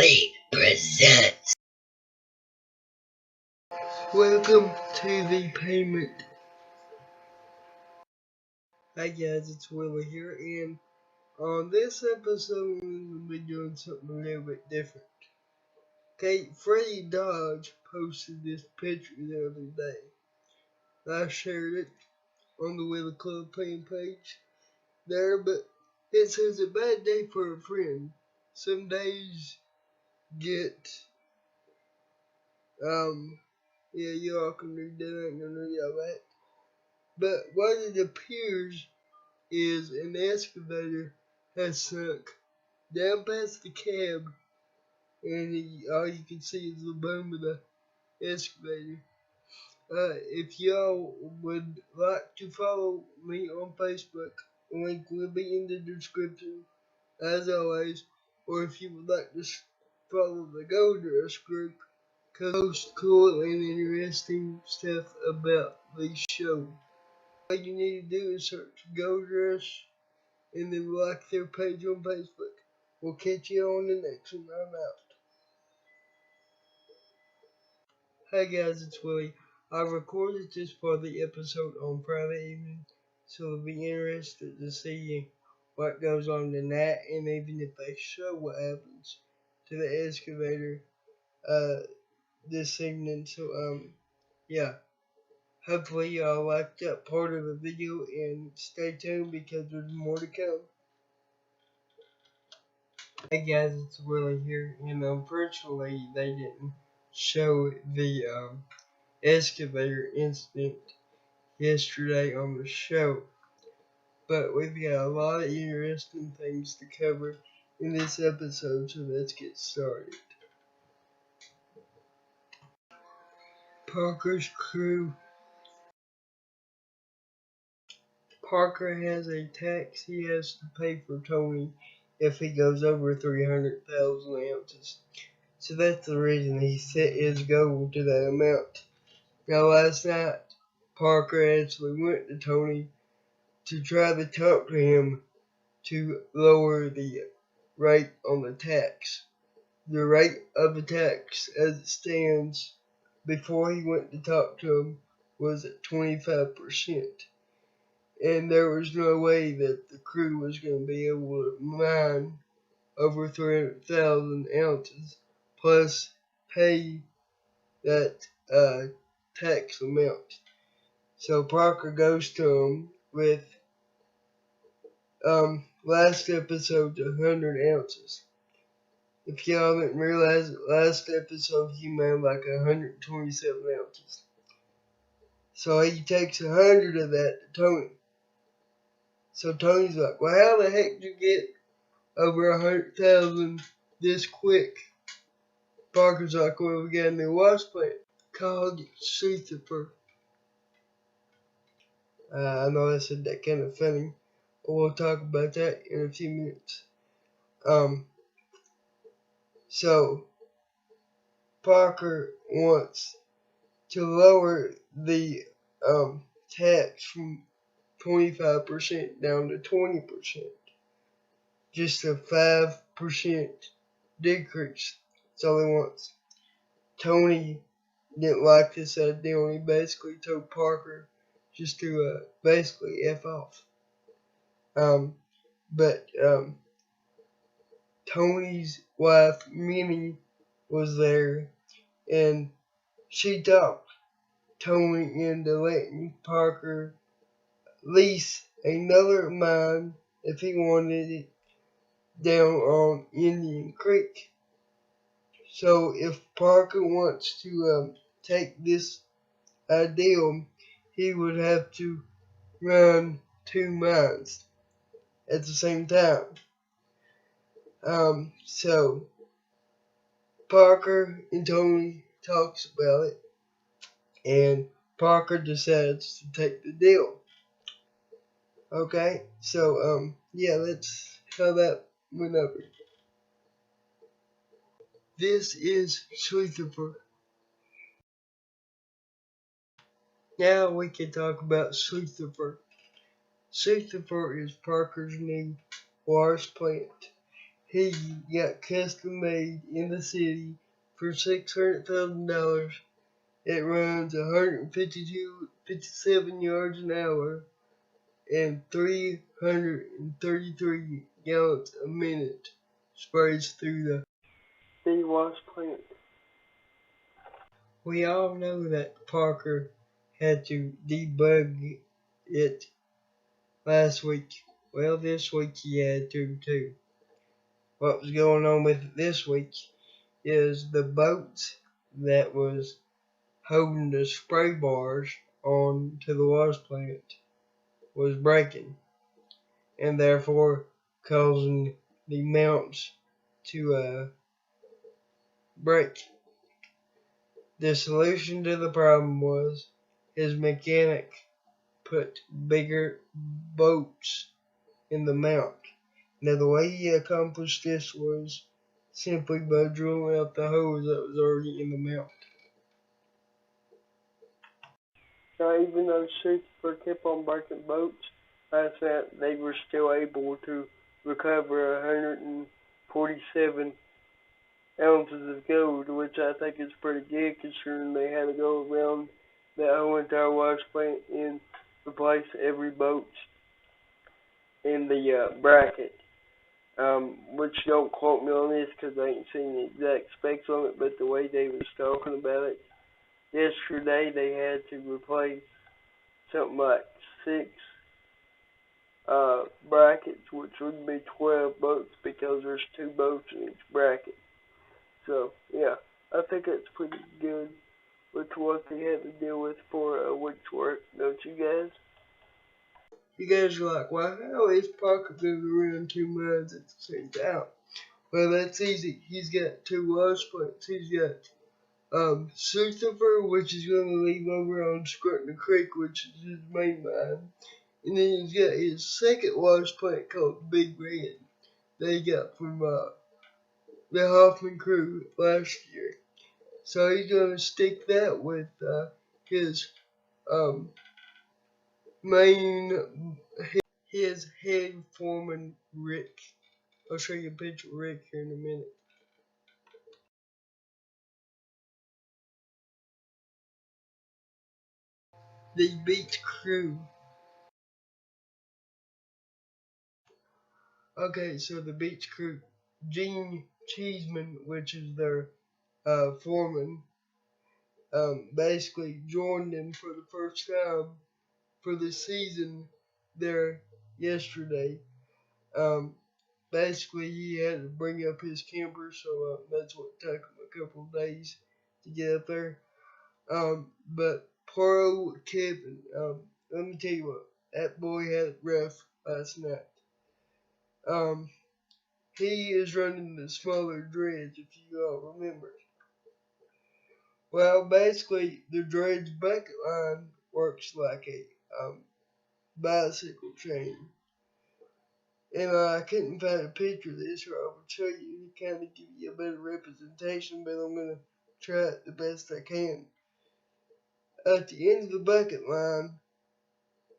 Wheelie presents. Welcome to the payment. Hi guys, it's Wheelie here, and on this episode we'll be doing something a little bit different. Okay, Freddie Dodge posted this picture the other day. I shared it on the Wheelie Club fan page there, but it says a bad day for a friend. Some days get yeah, you all can read that, I ain't gonna read all that. But what it appears is an excavator has sunk down past the cab, and all you can see is the boom of the excavator. If y'all would like to follow me on Facebook, the link will be in the description as always. Or if you would like to follow the Gold Rush group, cause post cool and interesting stuff about the show. All you need to do is search Gold Rush and then like their page on Facebook. We'll catch you on the next one. I'm out. Hey guys, it's Willie. I recorded this part of the episode on Friday evening, so it'll be interested to see what goes on tonight, and even if they show what happens to the excavator this evening. So yeah. Hopefully y'all liked that part of the video, and stay tuned because there's more to come. Hey guys, it's Willie here, and unfortunately they didn't show the excavator incident yesterday on the show, but we've got a lot of interesting things to cover in this episode, so let's get started. Parker's crew. Parker has a tax he has to pay for Tony if he goes over 300,000 ounces. So that's the reason he set his goal to that amount. Now last night, Parker actually went to Tony to try to talk to him to lower the rate on the tax. The rate of the tax as it stands before he went to talk to him was at 25%. And there was no way that the crew was going to be able to mine over 300,000 ounces plus pay that tax amount. So Parker goes to him with last episode's 100 ounces. If y'all didn't realize it, last episode he made like 127 ounces. So he takes 100 of that to Tony. So Tony's like, well, how the heck did you get over 100,000 this quick? Parker's like, well, we got a new wash plant called Lucifer. I know I said that kind of funny, but we'll talk about that in a few minutes. So Parker wants to lower the tax from 25% down to 20%. Just a 5% decrease. That's all he wants. Tony didn't like this idea, and he basically told Parker just to basically F off. But Tony's wife, Minnie, was there, and she talked Tony into letting Parker lease another mine if he wanted it down on Indian Creek. So if Parker wants to take this idea, he would have to run two mines at the same time. So Parker and Tony talks about it, and Parker decides to take the deal. Okay, so yeah, let's how that went over. This is Lucifer. Now we can talk about Lucifer. Lucifer is Parker's new wash plant. he got custom made in the city for $600,000. It runs 157 yards an hour and 333 gallons a minute sprays through the wash plant. We all know that Parker had to debug it last week. Well, this week he had to too. What was going on with it this week is the boat that was holding the spray bars on to the wash plant was breaking, and therefore causing the mounts to break. The solution to the problem was his mechanic put bigger bolts in the mount. Now, the way he accomplished this was simply by drilling out the hose that was already in the mount. Now, even though Super kept on breaking boats, I said they were still able to recover 147 ounces of gold, which I think is pretty good considering they had to go around that whole entire wash plant and replace every boat in the bracket. Which don't quote me on this because I ain't seen the exact specs on it, but the way they was talking about it yesterday, they had to replace something like 6 brackets, which would be 12 boats because there's 2 boats in each bracket. So, yeah, I think that's pretty good with what they had to deal with for a week's work, don't you guys? You guys are like, well, how is Parker going to run 2 mines at the same time? Well, that's easy. He's got 2 wash plants. He's got Christopher, which is going to leave over on Scrutton Creek, which is his main mine. And then he's got his second wash plant called Big Red that he got from the Hoffman Crew last year. So he's going to stick that with his main, his head foreman, Rick. I'll show you a picture of Rick here in a minute. The Beach Crew. Okay, so the Beach Crew, Gene Cheeseman, which is their foreman, basically joined them for the first time for the season there yesterday. Basically, he had to bring up his camper, so that's what took him a couple of days to get up there. But poor Kevin, let me tell you what, that boy had it rough last night. He is running the smaller dredge, if you all remember. Well, basically, the dredge bucket line works like a bicycle chain. And I couldn't find a picture of this, or I would show you to kind of give you a better representation, but I'm going to try it the best I can. At the end of the bucket line,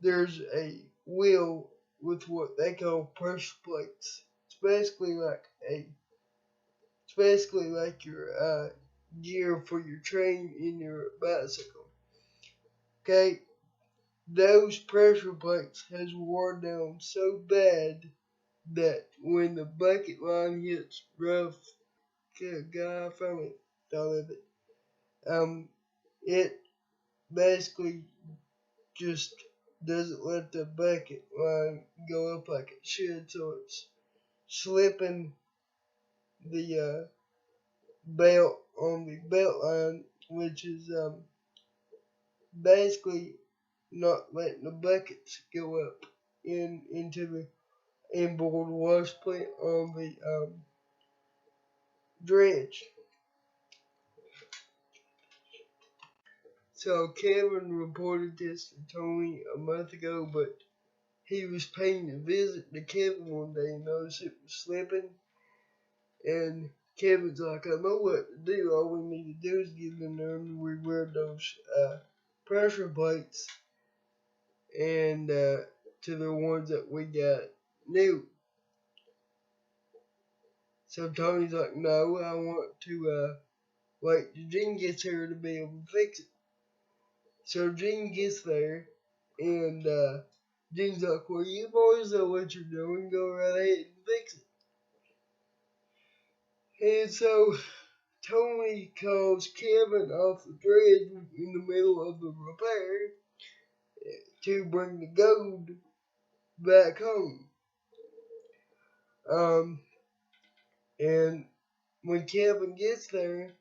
there's a wheel with what they call pressure plates. It's basically like your gear for your train in your bicycle. Okay, those pressure plates has worn down so bad that when the bucket line hits rough, God, I finally thought of it. It basically just doesn't let the bucket line go up like it should, so it's slipping the belt on the belt line, which is basically not letting the buckets go up into the inboard wash plant on the dredge. So Kevin reported this to Tony a month ago, but he was paying a visit to Kevin one day and noticed it was slipping. And Kevin's like, I know what to do. All we need to do is get in there and rewear those pressure plates and to the ones that we got new. So Tony's like, no, I want to wait till Gene gets here to be able to fix it. So Gene gets there, and Gene's like, well, you boys know what you're doing, go right ahead and fix it. And so Tony calls Kevin off the dredge in the middle of the repair to bring the gold back home. And when Kevin gets there,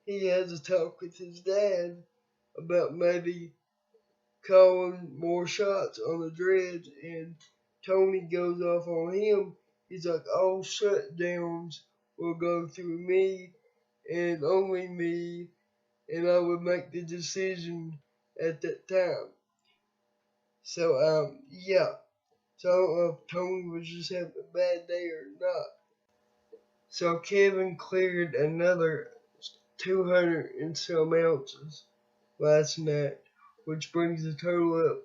he has a talk with his dad about maybe calling more shots on the dredge, and Tony goes off on him. He's like, all shutdowns will go through me and only me, and I would make the decision at that time. So, yeah. So I don't know if Tony was just having a bad day or not. So Kevin cleared another 200 and some ounces last night, which brings the total up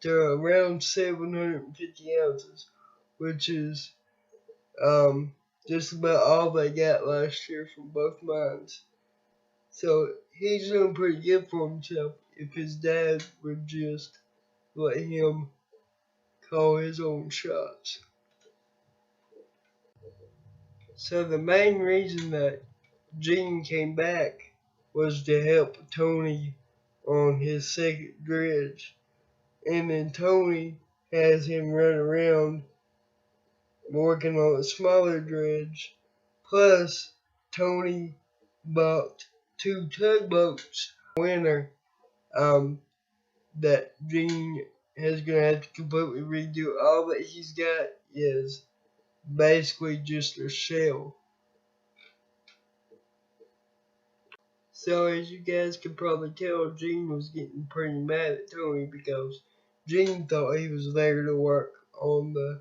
to around 750 ounces, which is just about all they got last year from both mines. So he's doing pretty good for himself if his dad would just let him call his own shots. So the main reason that Gene came back was to help Tony on his second dredge. And then Tony has him run around working on a smaller dredge. Plus, Tony bought 2 tugboats winter that Gene is going to have to completely redo. All that he's got is basically just a shell. So as you guys can probably tell, Gene was getting pretty mad at Tony because Gene thought he was there to work on the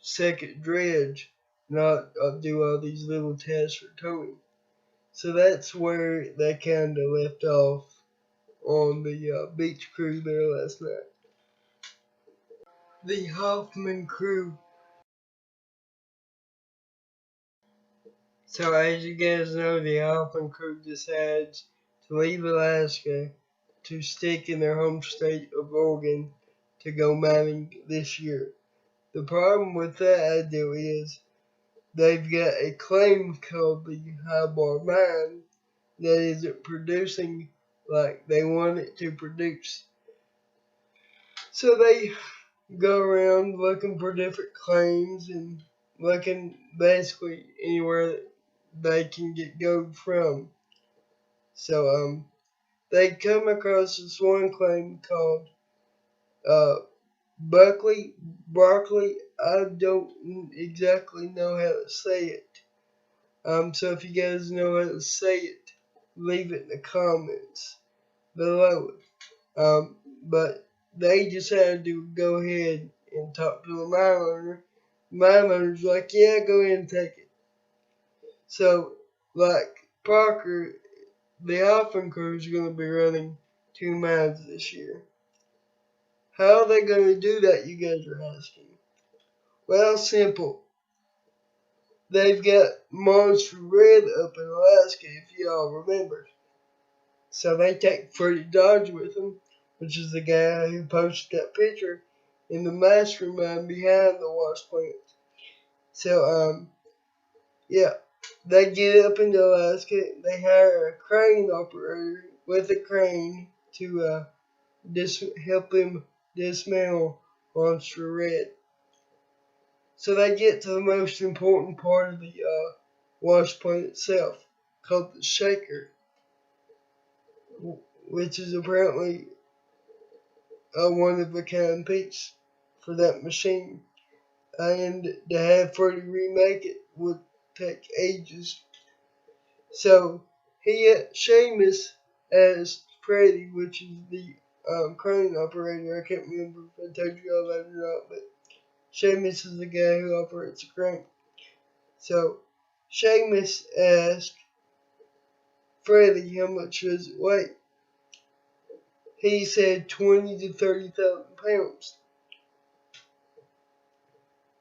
second dredge, not do all these little tests for Tony. So that's where they kind of left off on the beach crew there last night. The Hoffman Crew. So as you guys know, the Hoffman Crew decides to leave Alaska to stick in their home state of Oregon to go mining this year. The problem with that idea is they've got a claim called the High Bar Mine that isn't producing like they want it to produce. So they go around looking for different claims and looking basically anywhere that they can get gold from. So they come across this one claim called broccoli. I don't exactly know how to say it. So if you guys know how to say it, leave it in the comments below. But they decided to go ahead and talk to the mine owner. The mine owner's like, yeah, go ahead and take it. So, like Parker, the Hoffman Crew is going to be running 2 mines this year. How are they going to do that, you guys are asking? Well, simple. They've got Monster Red up in Alaska, if y'all remember. So they take Freddie Dodge with them, which is the guy who posted that picture in the mastermind behind the wash plant. So, yeah, they get up into Alaska. They hire a crane operator with a crane to help them dismantle Monster Red. So they get to the most important part of the wash plant itself, called the shaker, which is apparently a one-of-a-kind piece for that machine. And to have Freddie remake it would take ages. So Seamus asked Freddie, which is the crane operator. I can't remember if I told you all that or not, but Seamus is the guy who operates the crane. So Seamus asked Freddie how much does it weigh. He said 20 to 30,000 pounds.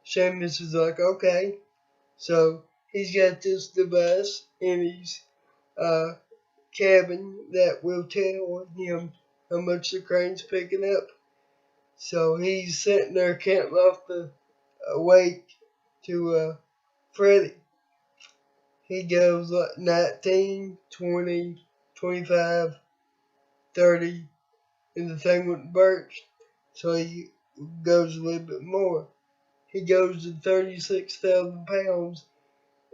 Seamus was like, okay. So he's got this device in his cabin that will tell him how much the crane's picking up. So he's sitting there counting off the weight to Freddie. He goes like 19, 20, 25, 30, and the thing wouldn't burst. So he goes a little bit more. He goes to 36,000 pounds,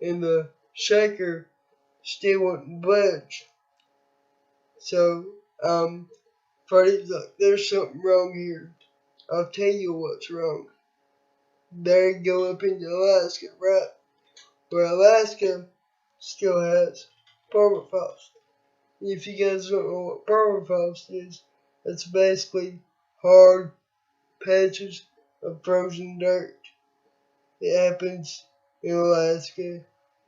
and the shaker still wouldn't budge. So, Freddie's like, there's something wrong here. I'll tell you what's wrong. There you go up into Alaska, right? Where Alaska still has permafrost. If you guys don't know what permafrost is, it's basically hard patches of frozen dirt. It happens in Alaska,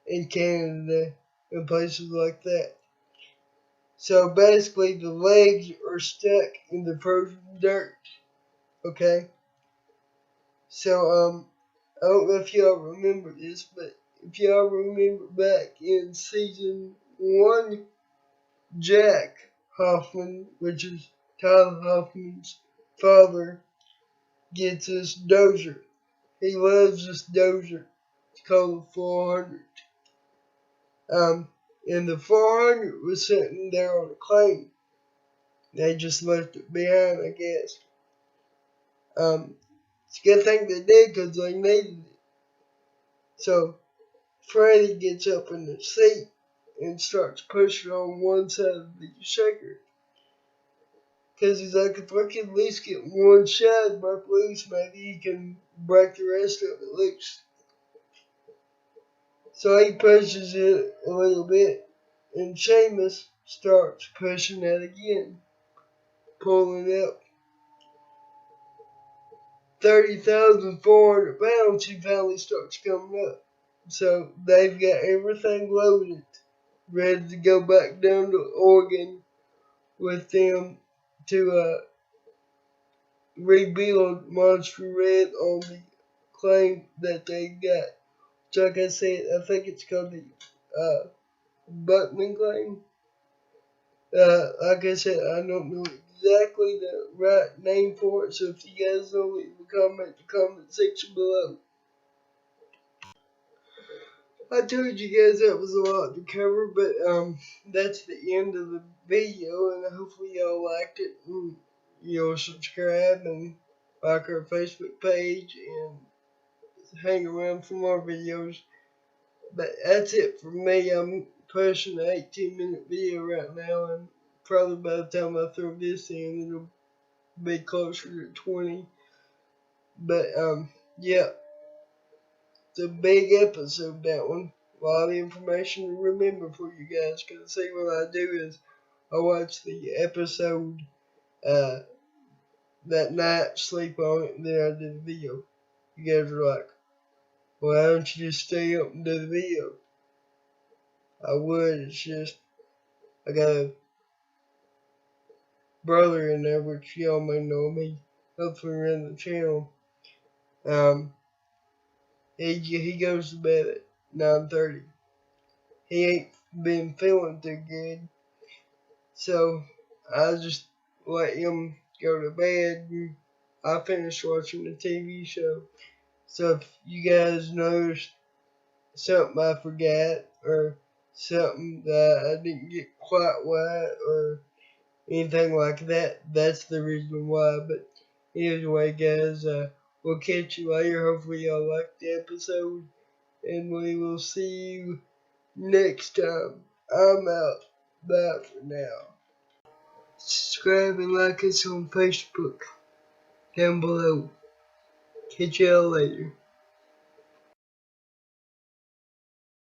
in Canada, and places like that. So basically, the legs are stuck in the frozen dirt. Okay? So, I don't know if y'all remember this, but if y'all remember back in season 1, Jack Hoffman, which is Tyler Hoffman's father, gets this dozer. He loves this dozer. It's called the 400. And the 400 was sitting there on a claim. They just left it behind, I guess. It's a good thing they did because they needed it. So Freddie gets up in the seat and starts pushing on one side of the shaker. Because he's like, if I can at least get one side broke loose, maybe he can break the rest of it loose. So he pushes it a little bit, and Seamus starts pushing it again, pulling up 30,400 pounds. He finally starts coming up. So they've got everything loaded, ready to go back down to Oregon with them to rebuild Monster Red on the claim that they got. So like I said, I think it's called the Buckman claim. Like I said, I don't know exactly the right name for it, so if you guys know, leave a comment in the comment section below. I told you guys that was a lot to cover, but that's the end of the video, and hopefully y'all liked it, and you'll subscribe and like our Facebook page and hang around for more videos. But that's it for me. I'm pushing an 18-minute video right now, and probably by the time I throw this in, it'll be closer to 20. But yeah, it's a big episode, that one. A lot of information to remember for you guys. Because see, what I do is I watch the episode that night, sleep on it, and then I do the video. You guys are like, well, why don't you just stay up and do the video? I would, it's just, I got a brother in there, which y'all may know me, hopefully run the channel. He goes to bed at 9:30. He ain't been feeling too good, so I just let him go to bed, and I finished watching the TV show. So if you guys noticed something I forgot, or something that I didn't get quite right, or anything like that, that's the reason why. But anyway, guys, we'll catch you later. Hopefully y'all liked the episode, and we will see you next time. I'm out. Bye for now. Subscribe and like us on Facebook down below. Catch y'all later.